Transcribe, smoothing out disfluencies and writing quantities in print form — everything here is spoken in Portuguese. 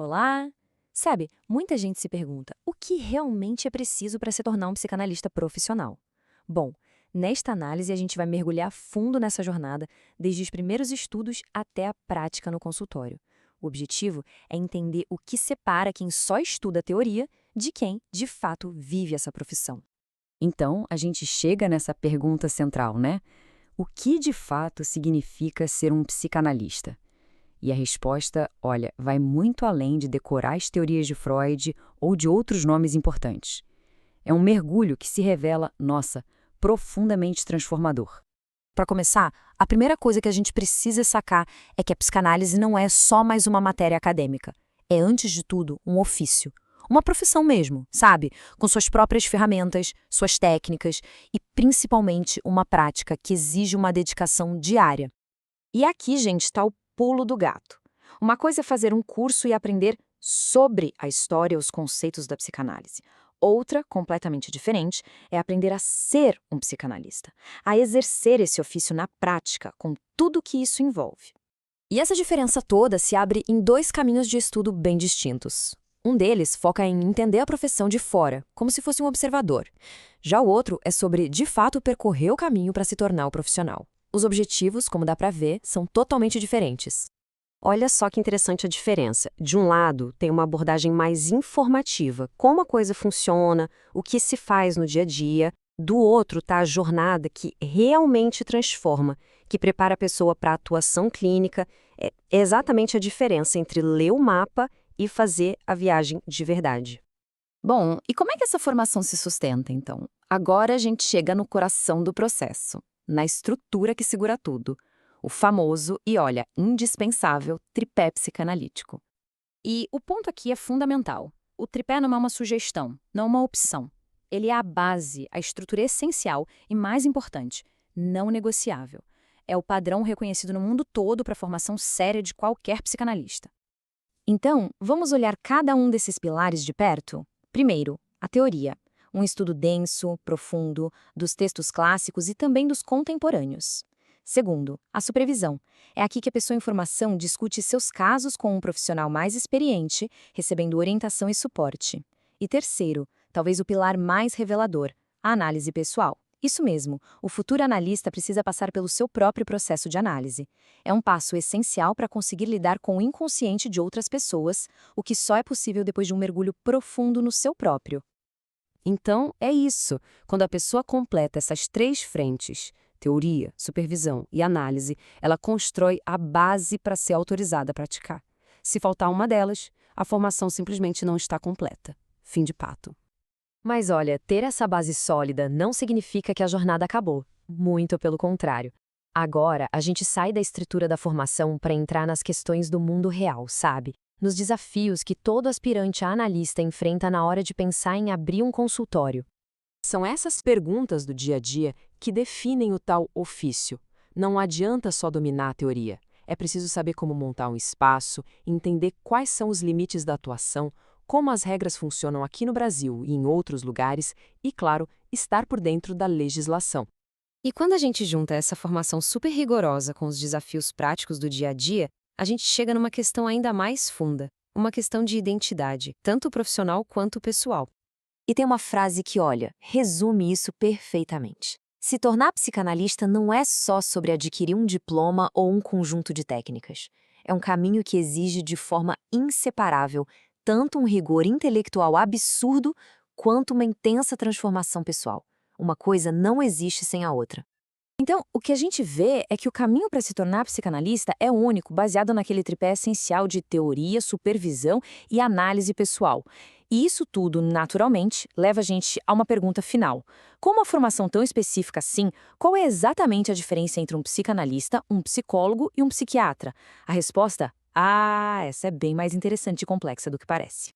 Olá! Sabe, muita gente se pergunta o que realmente é preciso para se tornar um psicanalista profissional. Bom, nesta análise a gente vai mergulhar fundo nessa jornada, desde os primeiros estudos até a prática no consultório. O objetivo é entender o que separa quem só estuda a teoria de quem, de fato, vive essa profissão. Então, a gente chega nessa pergunta central, né? O que de fato significa ser um psicanalista? E a resposta, olha, vai muito além de decorar as teorias de Freud ou de outros nomes importantes. É um mergulho que se revela, nossa, profundamente transformador. Para começar, a primeira coisa que a gente precisa sacar é que a psicanálise não é só mais uma matéria acadêmica. É, antes de tudo, um ofício. Uma profissão mesmo, sabe? Com suas próprias ferramentas, suas técnicas e, principalmente, uma prática que exige uma dedicação diária. E aqui, gente, está o pulo do gato. Uma coisa é fazer um curso e aprender sobre a história e os conceitos da psicanálise. Outra, completamente diferente, é aprender a ser um psicanalista, a exercer esse ofício na prática, com tudo que isso envolve. E essa diferença toda se abre em dois caminhos de estudo bem distintos. Um deles foca em entender a profissão de fora, como se fosse um observador. Já o outro é sobre, de fato, percorrer o caminho para se tornar o profissional. Os objetivos, como dá para ver, são totalmente diferentes. Olha só que interessante a diferença. De um lado, tem uma abordagem mais informativa, como a coisa funciona, o que se faz no dia a dia. Do outro está a jornada que realmente transforma, que prepara a pessoa para a atuação clínica. É exatamente a diferença entre ler o mapa e fazer a viagem de verdade. Bom, e como é que essa formação se sustenta, então? Agora a gente chega no coração do processo, na estrutura que segura tudo. O famoso e, olha, indispensável tripé psicanalítico. E o ponto aqui é fundamental. O tripé não é uma sugestão, não uma opção. Ele é a base, a estrutura essencial e, mais importante, não negociável. É o padrão reconhecido no mundo todo para a formação séria de qualquer psicanalista. Então, vamos olhar cada um desses pilares de perto? Primeiro, a teoria. Um estudo denso, profundo, dos textos clássicos e também dos contemporâneos. Segundo, a supervisão. É aqui que a pessoa em formação discute seus casos com um profissional mais experiente, recebendo orientação e suporte. E terceiro, talvez o pilar mais revelador, a análise pessoal. Isso mesmo, o futuro analista precisa passar pelo seu próprio processo de análise. É um passo essencial para conseguir lidar com o inconsciente de outras pessoas, o que só é possível depois de um mergulho profundo no seu próprio. Então, é isso. Quando a pessoa completa essas três frentes, teoria, supervisão e análise, ela constrói a base para ser autorizada a praticar. Se faltar uma delas, a formação simplesmente não está completa. Fim de pato. Mas olha, ter essa base sólida não significa que a jornada acabou. Muito pelo contrário. Agora, a gente sai da estrutura da formação para entrar nas questões do mundo real, sabe? Nos desafios que todo aspirante a analista enfrenta na hora de pensar em abrir um consultório. São essas perguntas do dia a dia que definem o tal ofício. Não adianta só dominar a teoria. É preciso saber como montar um espaço, entender quais são os limites da atuação, como as regras funcionam aqui no Brasil e em outros lugares e, claro, estar por dentro da legislação. E quando a gente junta essa formação super rigorosa com os desafios práticos do dia a dia, a gente chega numa questão ainda mais funda, uma questão de identidade, tanto profissional quanto pessoal. E tem uma frase que, olha, resume isso perfeitamente. Se tornar psicanalista não é só sobre adquirir um diploma ou um conjunto de técnicas. É um caminho que exige de forma inseparável tanto um rigor intelectual absurdo quanto uma intensa transformação pessoal. Uma coisa não existe sem a outra. Então, o que a gente vê é que o caminho para se tornar psicanalista é único, baseado naquele tripé essencial de teoria, supervisão e análise pessoal. E isso tudo, naturalmente, leva a gente a uma pergunta final. Com uma formação tão específica assim, qual é exatamente a diferença entre um psicanalista, um psicólogo e um psiquiatra? A resposta? Essa é bem mais interessante e complexa do que parece.